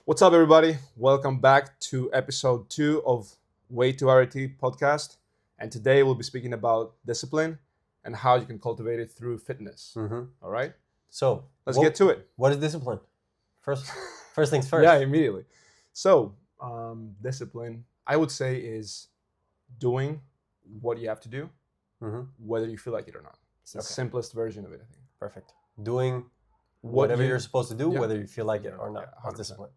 What's up, everybody? Welcome back to episode 2 of To Arete Podcast. And today we'll be speaking about discipline and how you can cultivate it through fitness. All right? So Let's get to it. What is discipline? First things first. Yeah, immediately. So, discipline, I would say, is doing what you have to do, whether you feel like it or not. It's the simplest version of it, I think. Perfect. Doing whatever you're supposed to do, whether you feel like it or not. That's discipline.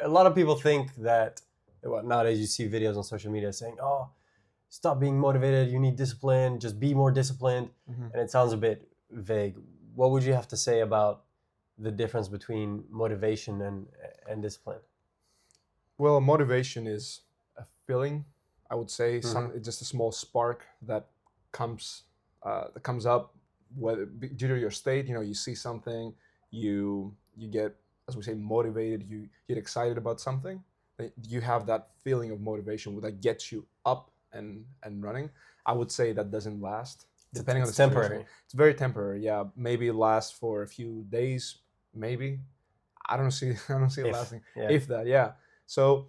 A lot of people think that, nowadays you see videos on social media saying, oh, stop being motivated, you need discipline, just be more disciplined. And it sounds a bit vague. What would you have to say about the difference between motivation and discipline? Well, motivation is a feeling, I would say, it's just a small spark that comes up due to your state. You see something, you get, as we say, motivated, you get excited about something, you have that feeling of motivation that gets you up and running. I would say that doesn't last, depending on the situation. Temporary. It's very temporary, yeah. Maybe it lasts for a few days, maybe. I don't see it lasting, if that, yeah. So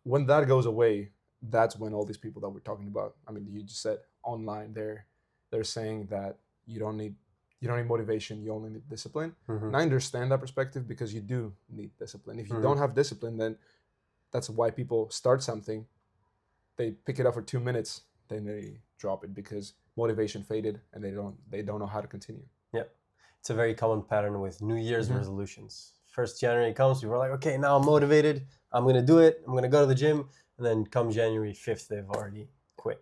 when that goes away, that's when all these people that we're talking about, I mean, you just said online, they're saying that you don't need motivation, you only need discipline. And I understand that perspective, because you do need discipline. If you don't have discipline, then that's why people start something, they pick it up for 2 minutes, then they drop it because motivation faded and they don't know how to continue. Yeah. It's a very common pattern with New Year's resolutions. 1st January comes, people are like, okay, now I'm motivated, I'm going to do it, I'm going to go to the gym. And then come January 5th, they've already quit.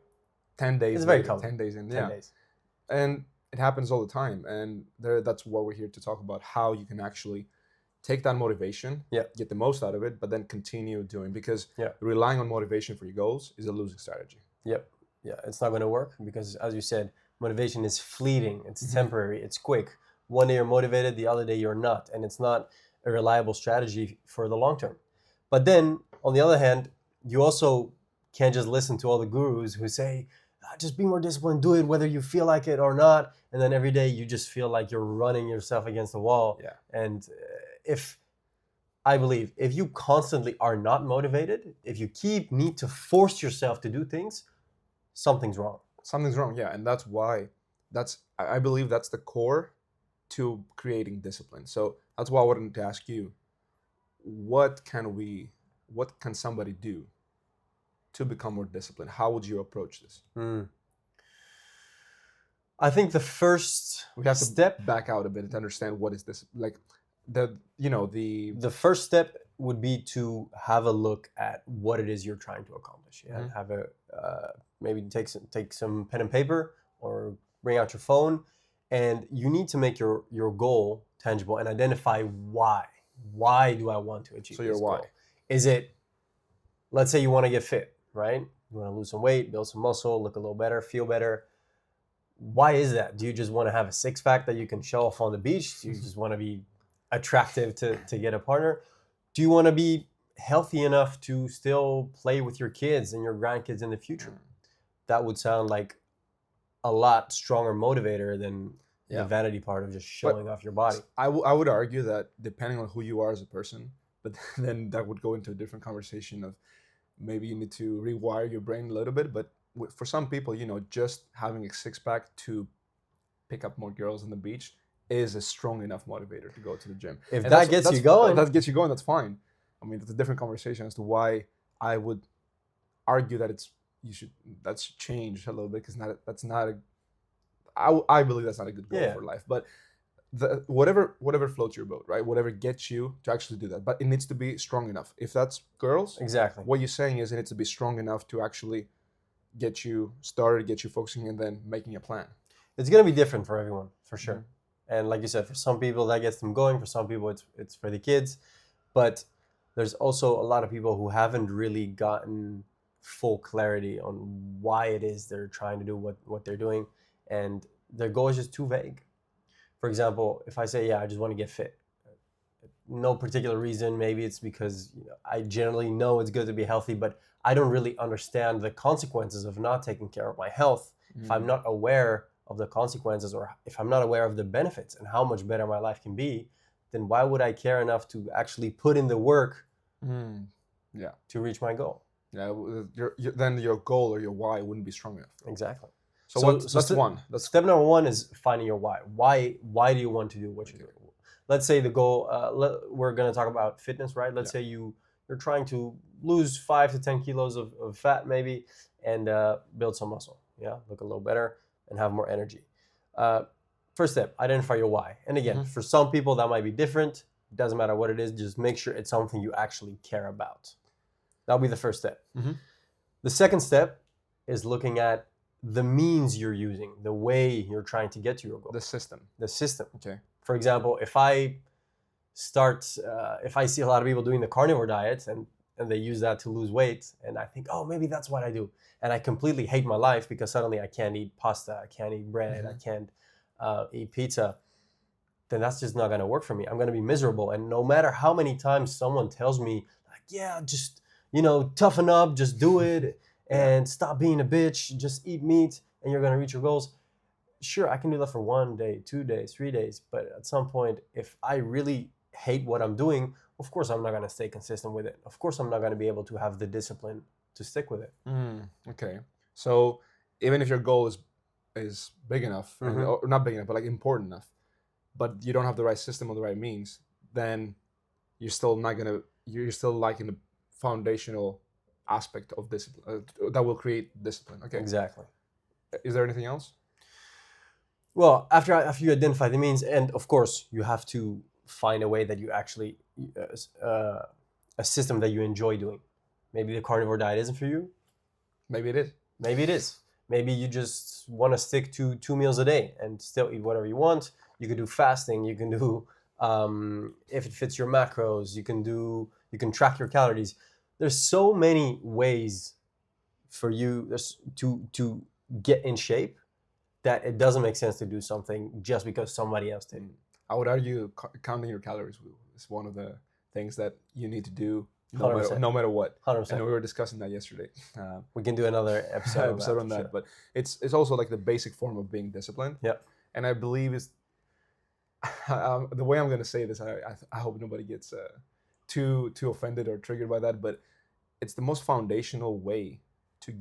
10 days. It's very common. 10 days in, 10 days. And it happens all the time. And that's what we're here to talk about, how you can actually take that motivation, get the most out of it, but then continue doing, because relying on motivation for your goals is a losing strategy. Yep. Yeah, it's not going to work because, as you said, motivation is fleeting. It's temporary. It's quick. One day you're motivated, the other day you're not. And it's not a reliable strategy for the long term. But then, on the other hand, you also can't just listen to all the gurus who say, just be more disciplined, do it whether you feel like it or not. And then every day you just feel like you're running yourself against the wall. Yeah. And I believe if you constantly are not motivated, if you need to force yourself to do things, something's wrong. Something's wrong, yeah. And that's why, I believe that's the core to creating discipline. So that's why I wanted to ask you, what can somebody do to become more disciplined? How would you approach this? I think the first we have to step back out a bit to understand what is this, like the first step would be to have a look at what it is you're trying to accomplish. Yeah, have a maybe take some pen and paper or bring out your phone, and you need to make your goal tangible and identify why. Why do I want to achieve this goal? Is it, let's say you want to get fit, right? You want to lose some weight, build some muscle, look a little better, feel better. Why is that? Do you just want to have a six-pack that you can show off on the beach? Do you just want to be attractive to get a partner? Do you want to be healthy enough to still play with your kids and your grandkids in the future? That would sound like a lot stronger motivator than the vanity part of just showing off your body. I would argue that depending on who you are as a person, but then that would go into a different conversation of maybe you need to rewire your brain a little bit. But for some people, just having a six-pack to pick up more girls on the beach is a strong enough motivator to go to the gym. If that gets you going, that's fine. I mean, that's a different conversation as to why I would argue that that's changed a little bit, because I believe that's not a good goal for life. But whatever floats your boat, right? Whatever gets you to actually do that, but it needs to be strong enough. If that's girls, exactly. What you're saying is it needs to be strong enough to actually get you started, get you focusing, and then making a plan. It's gonna be different for everyone, for sure. And like you said, for some people that gets them going. For some people, it's for the kids. But there's also a lot of people who haven't really gotten full clarity on why it is they're trying to do what they're doing, and their goal is just too vague. For example, if I say, I just want to get fit, no particular reason. Maybe it's because I generally know it's good to be healthy, but I don't really understand the consequences of not taking care of my health. If I'm not aware of the consequences, or if I'm not aware of the benefits and how much better my life can be, then why would I care enough to actually put in the work Yeah. to reach my goal. Yeah. Then your goal or your why wouldn't be strong enough. Exactly. So that's one. Step number one is finding your why. Why do you want to do what you're doing? Let's say the goal. We're going to talk about fitness, right? Let's say you're trying to lose 5 to 10 kilos of fat, maybe, and build some muscle. Yeah, look a little better and have more energy. First step: identify your why. And again, for some people that might be different. It doesn't matter what it is. Just make sure it's something you actually care about. That'll be the first step. The second step is looking at the means you're using, the way you're trying to get to your goal. The system. Okay. For example, if I see a lot of people doing the carnivore diet and they use that to lose weight, and I think, oh, maybe that's what I do, and I completely hate my life because suddenly I can't eat pasta, I can't eat bread, I can't eat pizza, then that's just not going to work for me. I'm going to be miserable. And no matter how many times someone tells me, like, yeah, just, toughen up, just do it. And stop being a bitch, just eat meat, and you're going to reach your goals. Sure, I can do that for 1 day, 2 days, 3 days. But at some point, if I really hate what I'm doing, of course I'm not going to stay consistent with it. Of course I'm not going to be able to have the discipline to stick with it. Okay. So even if your goal is big enough, or not big enough, but like important enough, but you don't have the right system or the right means, then you're still lacking the foundational aspect of discipline that will create discipline. Okay. Exactly. Is there anything else? Well, after you identify the means, and of course you have to find a way that you actually a system that you enjoy doing. Maybe the carnivore diet isn't for you. Maybe it is. Maybe it is. Maybe you just want to stick to 2 meals a day and still eat whatever you want. You could do fasting. You can do if it fits your macros. You can track your calories. There's so many ways for you to get in shape that it doesn't make sense to do something just because somebody else did. I would argue counting your calories is one of the things that you need to do no matter what. 100%. And we were discussing that yesterday. We can do another episode on that. Sure. But it's also like the basic form of being disciplined. Yeah. And I believe it's the way I'm going to say this. I hope nobody gets too offended or triggered by that. But it's the most foundational way to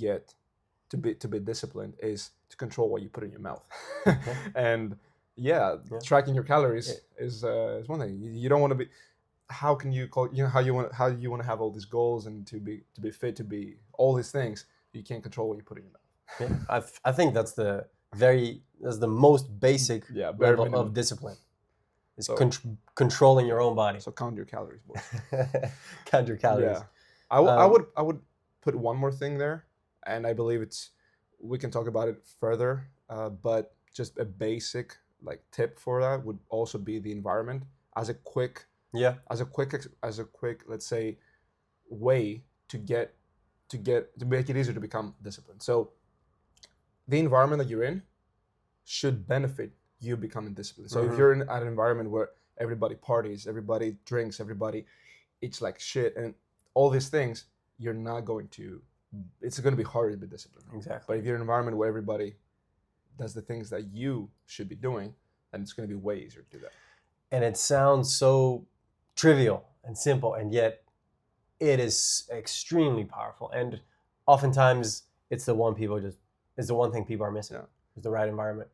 be disciplined is to control what you put in your mouth. And tracking your calories is one thing. You don't want to be. How can you call? How you want to have all these goals and to be fit, to be all these things. You can't control what you put in your mouth. Yeah, I think that's the most basic level of discipline. Is controlling your own body. So count your calories, boys. Count your calories. Yeah. I would put one more thing there, and I believe we can talk about it further. But just a basic tip for that would also be the environment as a quick, let's say, way to make it easier to become disciplined. So the environment that you're in should benefit you becoming disciplined. So if you're in an environment where everybody parties, everybody drinks, everybody eats like shit, and all these things, it's going to be harder to be disciplined. Exactly. But if you're in an environment where everybody does the things that you should be doing, then it's going to be way easier to do that. And it sounds so trivial and simple, and yet it is extremely powerful. And oftentimes it's the one thing people are missing. Is the right environment.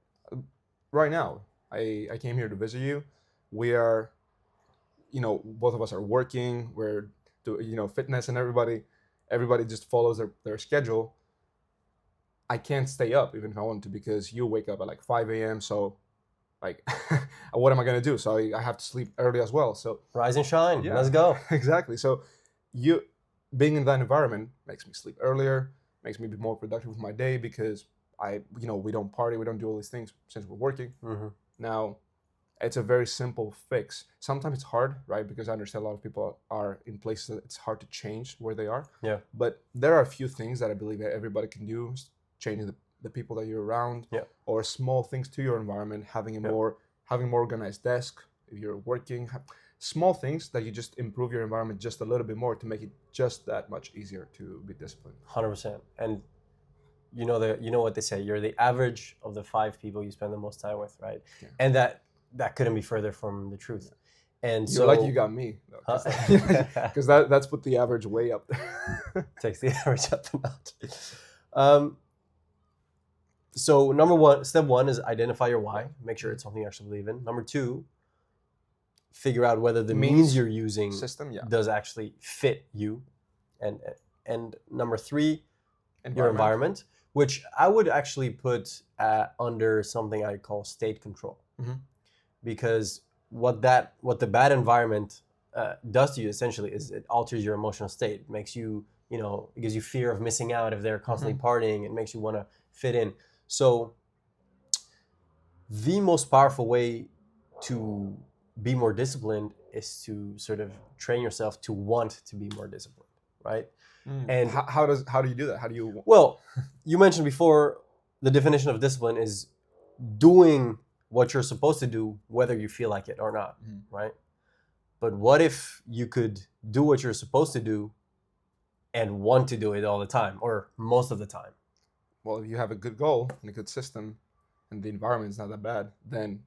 Right now, I came here to visit you. We are, both of us are working. We're doing, fitness, and everybody just follows their schedule. I can't stay up even if I want to because you wake up at 5 a.m. So, what am I going to do? So I have to sleep early as well. So rise and shine. Yeah. Let's go. Exactly. So you being in that environment makes me sleep earlier, makes me be more productive with my day because we don't party, we don't do all these things since we're working. Now, it's a very simple fix. Sometimes it's hard, right? Because I understand a lot of people are in places that it's hard to change where they are. Yeah. But there are a few things that I believe that everybody can do, changing the people that you're around, or small things to your environment, having a more organized desk if you're working. Small things that you just improve your environment just a little bit more to make it just that much easier to be disciplined. 100%. And you know what they say, you're the average of the 5 people you spend the most time with, right? Yeah. And that couldn't be further from the truth. And you're like you got me, because that's put the average way up there. Takes the average up the notch. So step one is identify your why. Make sure it's something you actually believe in. Number two, figure out whether the means you're using does actually fit you. And number three, your environment, which I would actually put under something I call state control. Because what the bad environment does to you essentially is it alters your emotional state. It makes you, it gives you fear of missing out if they're constantly partying. It makes you want to fit in. So the most powerful way to be more disciplined is to sort of train yourself to want to be more disciplined, right? And how do you do that? How do you? Well, you mentioned before the definition of discipline is doing what you're supposed to do, whether you feel like it or not, right? But what if you could do what you're supposed to do and want to do it all the time or most of the time? Well, if you have a good goal and a good system and the environment is not that bad, then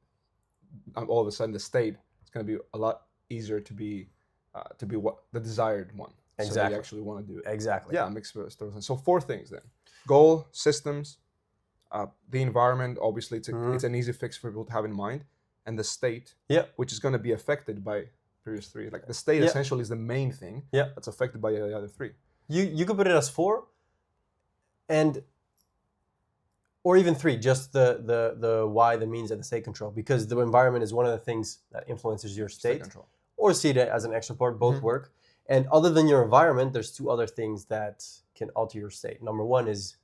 all of a sudden the state is going to be a lot easier to be what the desired one. Exactly. So you actually want to do it. Exactly. Yeah, makes sense. So 4 things then: goal, systems, the environment. Obviously, it's an easy fix for people to have in mind, and the state, which is going to be affected by previous 3. Like the state essentially is the main thing that's affected by the other 3. You could put it as 4, or even 3. Just the why, the means, and the state control, because the environment is one of the things that influences your state control. Or see it as an extra part. Both work. And other than your environment, there's 2 other things that can alter your state. Number 1 is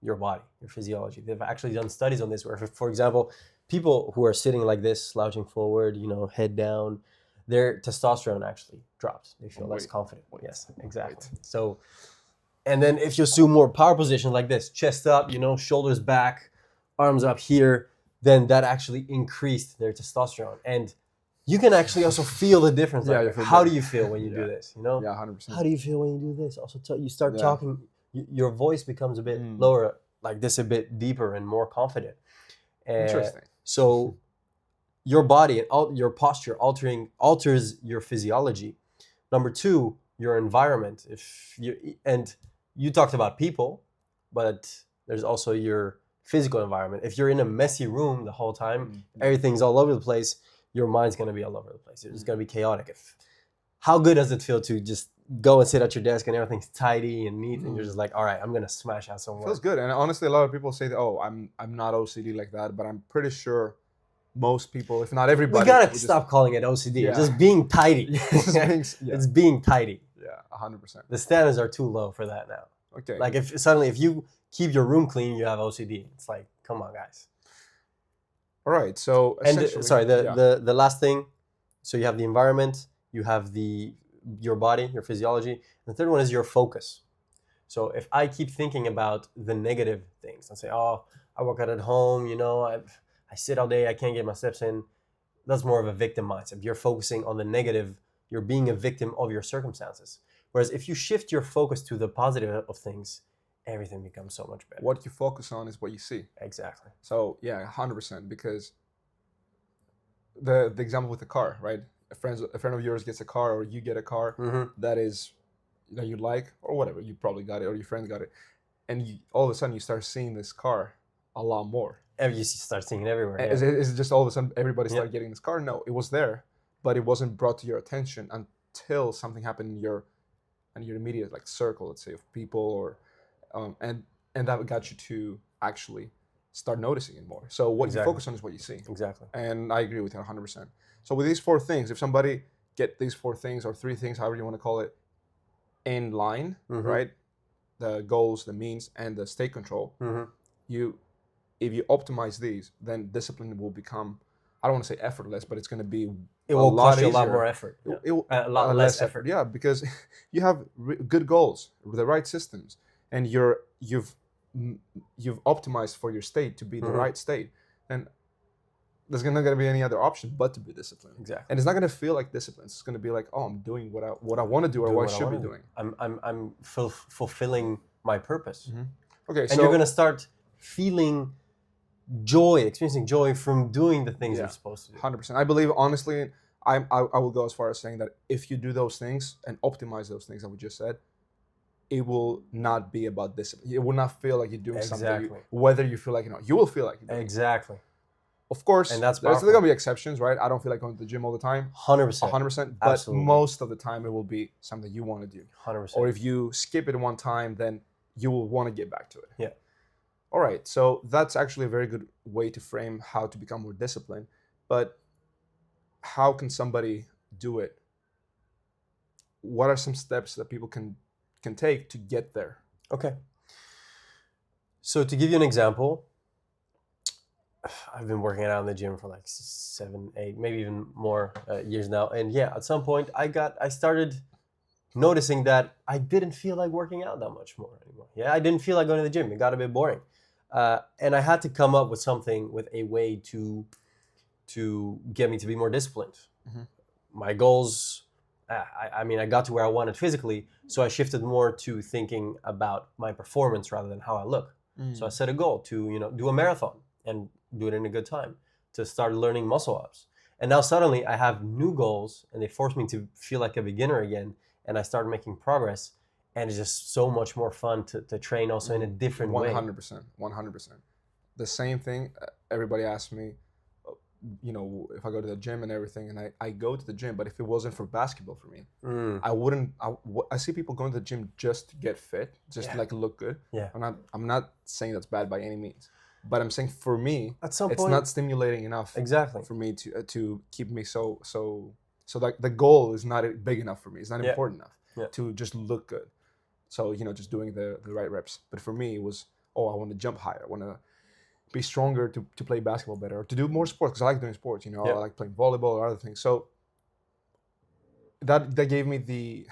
your body, your physiology. They've actually done studies on this where, for example, people who are sitting like this, slouching forward, head down, their testosterone actually drops. They feel less confident. Yes, exactly. So, and then if you assume more power position like this, chest up, shoulders back, arms up here, then that actually increased their testosterone. And you can actually also feel the difference. How do you feel when you do this? Yeah, 100%. How do you feel when you do this? Also, you start talking, your voice becomes a bit lower, like this, a bit deeper and more confident. Interesting. So your body and your posture alters your physiology. Number 2, your environment. And you talked about people, but there's also your physical environment. If you're in a messy room the whole time, everything's all over the place, your mind's going to be all over the place. It's going to be chaotic. How good does it feel to just go and sit at your desk and everything's tidy and neat and you're just like, all right, I'm going to smash out some work. Feels good. And honestly, a lot of people say that, I'm not OCD like that, but I'm pretty sure most people, if not everybody. We got to stop calling it OCD. Yeah. It's just being tidy. It's being tidy. Yeah, 100%. The standards are too low for that now. Okay. Like if you keep your room clean, you have OCD. It's like, come on, guys. All right. So the last thing. So you have the environment, you have your body, your physiology. And the third one is your focus. So if I keep thinking about the negative things and say, I work out at home, I sit all day, I can't get my steps in. That's more of a victim mindset. If you're focusing on the negative, you're being a victim of your circumstances. Whereas if you shift your focus to the positive of things, everything becomes so much better. What you focus on is what you see. Exactly. So yeah, 100%. Because the example with the car, right? A friend of yours gets a car, or you get a car that you like, or whatever. You probably got it, or your friend got it, and all of a sudden you start seeing this car a lot more. You start seeing it everywhere. Is it just all of a sudden everybody started getting this car? No, it was there, but it wasn't brought to your attention until something happened in your immediate circle, let's say, of people, or and that got you to actually start noticing it more. So what you focus on is what you see. Exactly. And I agree with you 100%. So with these 4 things, if somebody get these 4 things or 3 things, however you want to call it, in line, right? The goals, the means, and the state control. If you optimize these, then discipline will become, I don't want to say effortless, but it's going to be it will cost you a lot more effort. A lot less effort. Yeah, because you have good goals, the right systems, and you've optimized for your state to be the right state, and there's not going to be any other option but to be disciplined. Exactly. And it's not going to feel like discipline. It's going to be like, I'm doing what I want to do, or what I should be doing. I'm fulfilling my purpose. Okay, and you're going to start experiencing joy from doing the things you're supposed to do. 100%. I believe, honestly, I will go as far as saying that if you do those things and optimize those things that we just said, it will not be about discipline. It will not feel like you're doing something. Whether you feel like you will feel like you're doing exactly. Of course, and that's there's going to be exceptions, right? I don't feel like going to the gym all the time. 100%. 100%. But absolutely. Most of the time, it will be something you want to do. 100%. Or if you skip it one time, then you will want to get back to it. Yeah. All right. So that's actually a very good way to frame how to become more disciplined. But how can somebody do it? What are some steps that people can take to get there? Okay. So to give you an example, I've been working out in the gym for like 7, 8, maybe even more years now. And yeah, at some point I started noticing that I didn't feel like working out that much more anymore. Yeah, I didn't feel like going to the gym. It got a bit boring. And I had to come up with a way to get me to be more disciplined. Mm-hmm. My goals, I got to where I wanted physically, so I shifted more to thinking about my performance rather than how I look. So I set a goal to, do a marathon and do it in a good time, to start learning muscle ups. And now suddenly I have new goals and they force me to feel like a beginner again. And I started making progress, and it's just so much more fun to train also in a different 100%, way. 100%. The same thing, everybody asks me, if I go to the gym and everything, and I go to the gym, but if it wasn't for basketball for me, I wouldn't. I see people going to the gym just to get fit, just to look good. Yeah. I'm not saying that's bad by any means, but I'm saying for me, at some point, it's not stimulating enough. Exactly. For me to keep me so like the goal is not big enough for me. It's not important enough to just look good. So just doing the right reps. But for me, it was I want to jump higher. I want to be stronger to play basketball better, or to do more sports, because I like doing sports. I like playing volleyball or other things. So that gave me the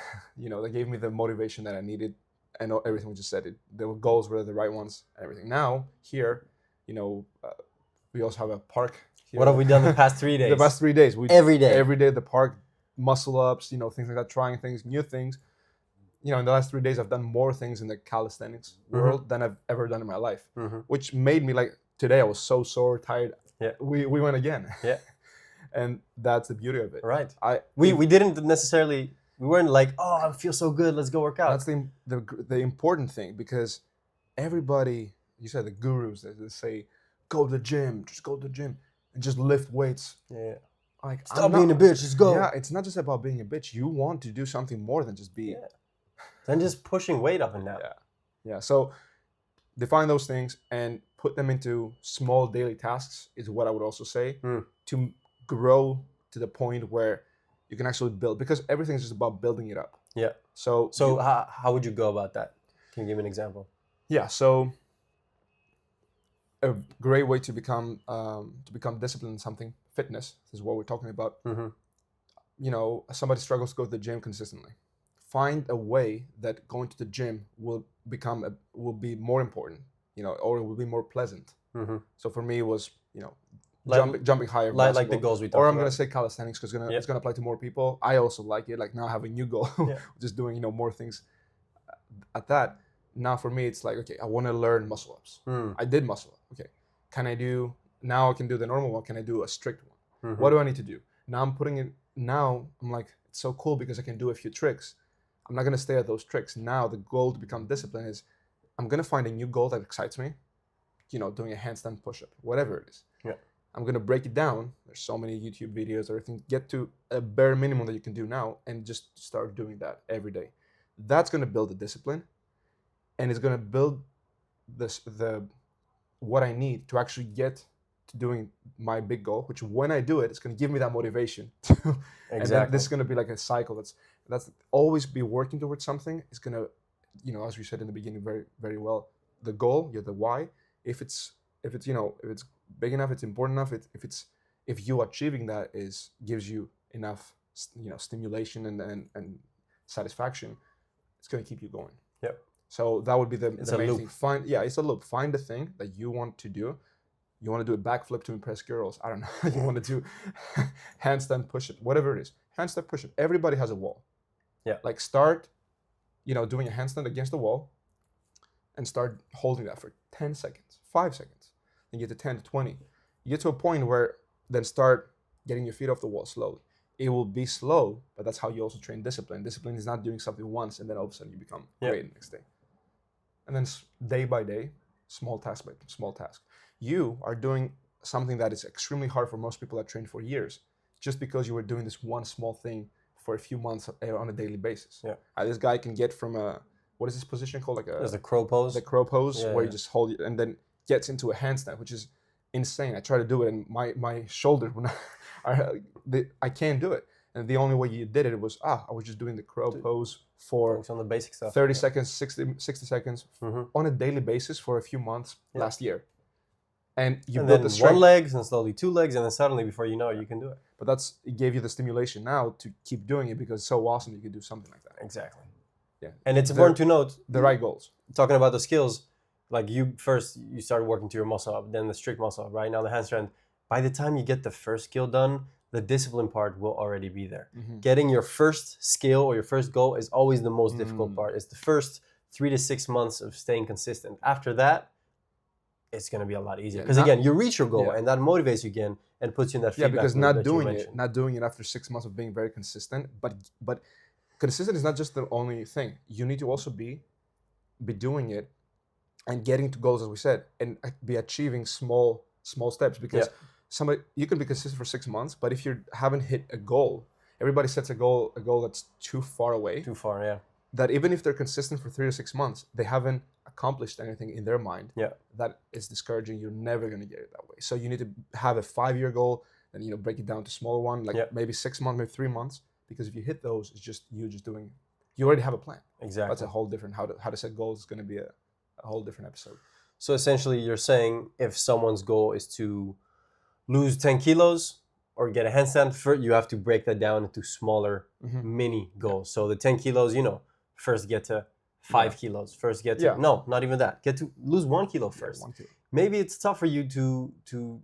motivation that I needed, and everything we just said. The goals were the right ones and everything. Now here, we also have a park here. What have we done the past 3 days? The past 3 days, every day at the park, muscle ups, things like that, trying things, new things. In the last 3 days, I've done more things in the calisthenics world than I've ever done in my life, which made me today I was so sore, tired. Yeah. We went again. Yeah. And that's the beauty of it. Right. We didn't necessarily, we weren't like, I feel so good, let's go work out. That's the important thing, because everybody, you said the gurus, they say, go to the gym, just go to the gym and just lift weights. Yeah. Stop being a bitch, let's go. Yeah, it's not just about being a bitch. You want to do something more than just be. Yeah. Than just pushing weight up and down. Yeah. So define those things and put them into small daily tasks is what I would also say, to grow to the point where you can actually build, because everything is just about building it up. Yeah. So how would you go about that? Can you give me an example? Yeah. So a great way to become disciplined in something, fitness, is what we're talking about. Somebody struggles to go to the gym consistently. Find a way that going to the gym will be more important, or it will be more pleasant. So for me, it was, jumping higher. Like the goals we talked about. Or I'm going to say calisthenics, because it's going to apply to more people. I also like it. Like now I have a new goal, just doing, more things at that. Now for me, it's like, okay, I want to learn muscle ups. I did muscle up. Okay. Now I can do the normal one. Can I do a strict one? What do I need to do? Now I'm like, it's so cool because I can do a few tricks. I'm not going to stay at those tricks. Now the goal to become disciplined is I'm going to find a new goal that excites me, doing a handstand push-up, whatever it is. Yeah. I'm going to break it down. There's so many YouTube videos, everything. Get to a bare minimum that you can do now and just start doing that every day. That's going to build the discipline, and it's going to build what I need to actually get to doing my big goal, which when I do it, it's going to give me that motivation. Exactly. And then this is going to be like a cycle. That's always be working towards something. It's going to, as we said in the beginning very, very well, the goal, the why. If it's big enough, it's important enough. If you achieving that gives you enough, stimulation and satisfaction, it's going to keep you going. Yep. So that would be the main loop. thing. It's a loop. Find a thing that you want to do. You want to do a backflip to impress girls. I don't know. You want to do handstand push-up, whatever it is. Handstand push-up. Everybody has a wall. Yeah. Like start, doing a handstand against the wall, and start holding that for 10 seconds, 5 seconds. Then get to 10 to 20. You get to a point where then start getting your feet off the wall slowly. it will be slow, but that's how you also train discipline. Discipline is not doing something once and then all of a sudden you become great the next day. And then day by day, small task by small task. You are doing something that is extremely hard for most people that train for years, just because you were doing this one small thing for a few months on a daily basis. This guy can get from what is this position called? There's a crow pose. The crow pose, where you just hold it and then gets into a handstand, which is insane. I try to do it and my shoulders I can't do it. And the only way you did it was I was just doing the crow pose for on the basic stuff. 30 seconds, 60 seconds on a daily basis for a few months last year. And you built the strength. One leg, and slowly 2 legs, and then suddenly, before you know it, you can do it. But it gave you the stimulation now to keep doing it, because it's so awesome you can do something like that. Exactly. Yeah. And it's important to note the right goals. Talking about the skills, like you started working to your muscle up, then the strict muscle up, right? Now the handstand. By the time you get the first skill done, the discipline part will already be there. Getting your first skill or your first goal is always the most difficult part. It's the first 3 to 6 months of staying consistent. After that, it's going to be a lot easier. Because again, you reach your goal and that motivates you again and puts you in that feedback. Yeah, because not doing it after 6 months of being very consistent, but consistent is not just the only thing. You need to also be doing it and getting to goals, as we said, and be achieving small steps, because you can be consistent for 6 months, but if you haven't hit a goal, everybody sets a goal that's too far away. Too far, yeah. That even if they're consistent for 3 to 6 months, they haven't accomplished anything in their mind. That is discouraging. You're never going to get it that way. So you need to have a 5-year goal, and break it down to smaller one, like maybe 6 months, maybe 3 months. Because if you hit those, it's just doing. You already have a plan. Exactly. That's a whole different how to set goals is going to be a whole different episode. So essentially, you're saying if someone's goal is to lose 10 kilos or get a handstand, you have to break that down into smaller mini goals. So the 10 kilos, first get to 5 kilos. First get to no, not even that. Get to lose 1 kilo first. 1 kilo. Maybe it's tough for you to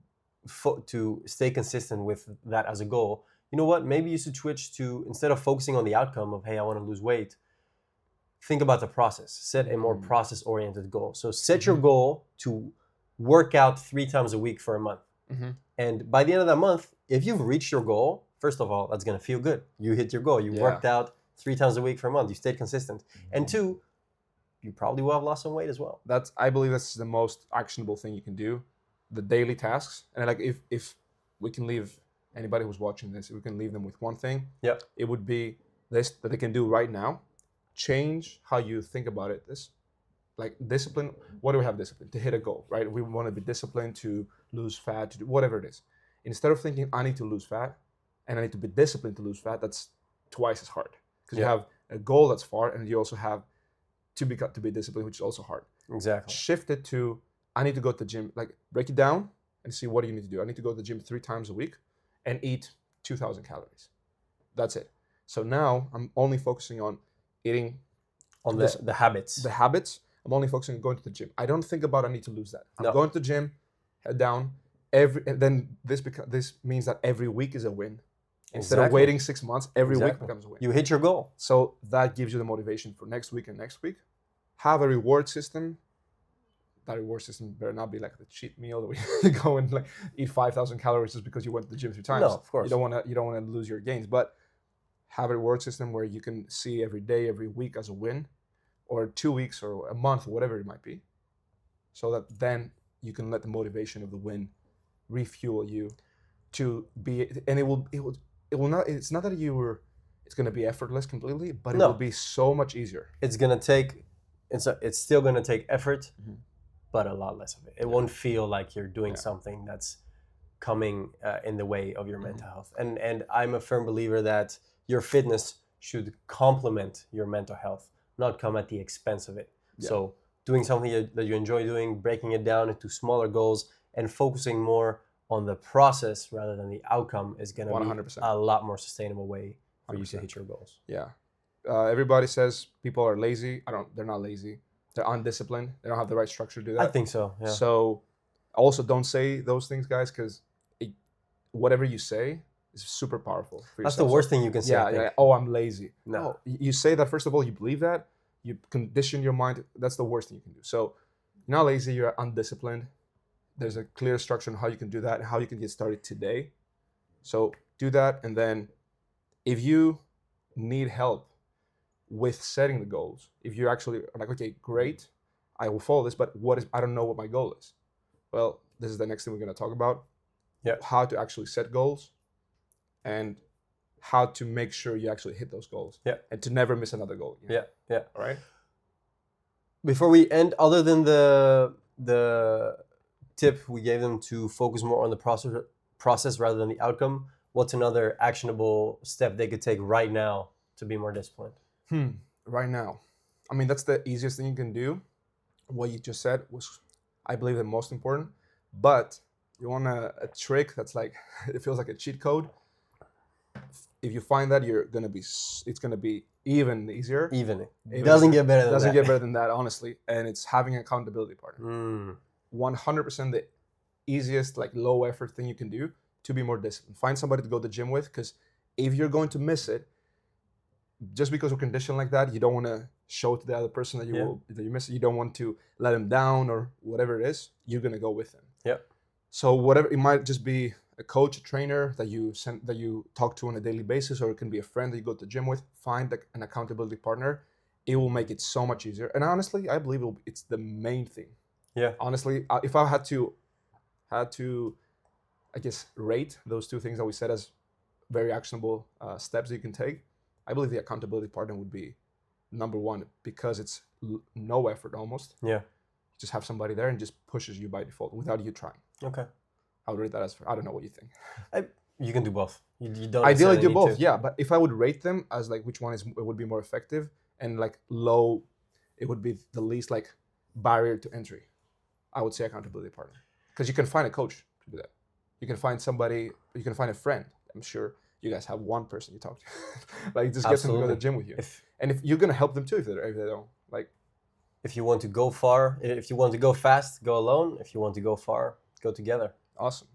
stay consistent with that as a goal. You know what? Maybe you should switch to, instead of focusing on the outcome of, hey, I want to lose weight, think about the process. Set a more process-oriented goal. So set your goal to work out 3 times a week for a month. And by the end of that month, if you've reached your goal, first of all, that's going to feel good. You hit your goal. You worked out 3 times a week for a month. You stayed consistent. And 2, you probably will have lost some weight as well. I believe that's the most actionable thing you can do. The daily tasks. And like if we can leave anybody who's watching this, if we can leave them with one thing, it would be this, that they can do right now. Change how you think about it. This, like discipline. What do we have discipline? To hit a goal, right? We want to be disciplined to lose fat, to do whatever it is. Instead of thinking I need to lose fat and I need to be disciplined to lose fat, that's twice as hard. Because you have a goal that's far, and you also have to be disciplined, which is also hard. Exactly. Shift it to I need to go to the gym. Like break it down and see what do you need to do. I need to go to the gym 3 times a week and eat 2,000 calories. That's it. So now I'm only focusing on eating on the habits. The habits. I'm only focusing on going to the gym. I don't think about I need to lose that. I'm going to the gym, head down. Then this means that every week is a win. Instead of waiting 6 months, every week becomes a win. You hit your goal. So that gives you the motivation for next week and next week. Have a reward system. That reward system better not be like the cheat meal that we go and like eat 5,000 calories just because you went to the gym 3 times. No, of course. You don't want to lose your gains, but have a reward system where you can see every day, every week as a win, or 2 weeks or a month, or whatever it might be, so that then you can let the motivation of the win refuel you to be. And it will not. It's not that it's going to be effortless completely, but it will be so much easier. It's going to take. It's still going to take effort. But a lot less of it. It won't feel like you're doing something that's coming in the way of your mental health. And I'm a firm believer that your fitness should complement your mental health, not come at the expense of it. Yeah. So doing something that you enjoy doing, breaking it down into smaller goals, and focusing more on the process rather than the outcome is going to be a lot more sustainable way for 100%. You to hit your goals. Yeah. Everybody says people are lazy. They're not lazy. They're undisciplined. They don't have the right structure to do that. I think so, yeah. So also don't say those things, guys, because whatever you say is super powerful for yourself. That's the worst thing you can say. Yeah. Oh, I'm lazy. No. You say that, first of all, you believe that. You condition your mind. That's the worst thing you can do. So you're not lazy. You're undisciplined. There's a clear structure on how you can do that and how you can get started today. So do that, and then if you need help with setting the goals, if you're actually like, okay, great, I will follow this, but I don't know what my goal is. Well, this is the next thing we're going to talk about. Yeah. How to actually set goals and how to make sure you actually hit those goals. Yeah. And to never miss another goal. You know? Yeah. All right. Before we end, other than the tip we gave them to focus more on the process rather than the outcome, what's another actionable step they could take right now to be more disciplined? Right now, I mean, that's the easiest thing you can do. What you just said was, I believe, the most important. But you want a trick that's like, it feels like a cheat code. If you find that, it's gonna be even easier. Even doesn't get better than that. Doesn't get better than that, honestly. And it's having an accountability partner. 100% the easiest, like, low effort thing you can do to be more disciplined. Find somebody to go to the gym with, because if you're going to miss it, just because we're conditioned like that, you don't want to show to the other person that you miss it. You don't want to let him down or whatever it is. You're gonna go with him. Yeah. So whatever, it might just be a coach, a trainer that you talk to on a daily basis, or it can be a friend that you go to the gym with. Find an accountability partner. It will make it so much easier. And honestly, I believe it's the main thing. Yeah. Honestly, if I had to, I guess, rate those two things that we said as very actionable steps that you can take, I believe the accountability partner would be number one, because it's no effort almost. Yeah. Just have somebody there and just pushes you by default without you trying. Okay. I would rate that as, I don't know what you think. You can do both. You don't ideally do both, to. Yeah. But if I would rate them as like which one would be more effective, and like low, it would be the least like barrier to entry, I would say accountability partner. Because you can find a coach to do that. You can find somebody, you can find a friend. I'm sure you guys have one person you talk to. Like, just get them to go to the gym with you. And if you're gonna help them too if they don't. Like, if you want to go far, if you want to go fast, go alone. If you want to go far, go together. Awesome.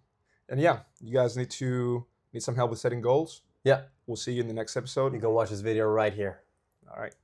And yeah, you guys need some help with setting goals. Yeah. We'll see you in the next episode. You can watch this video right here. All right.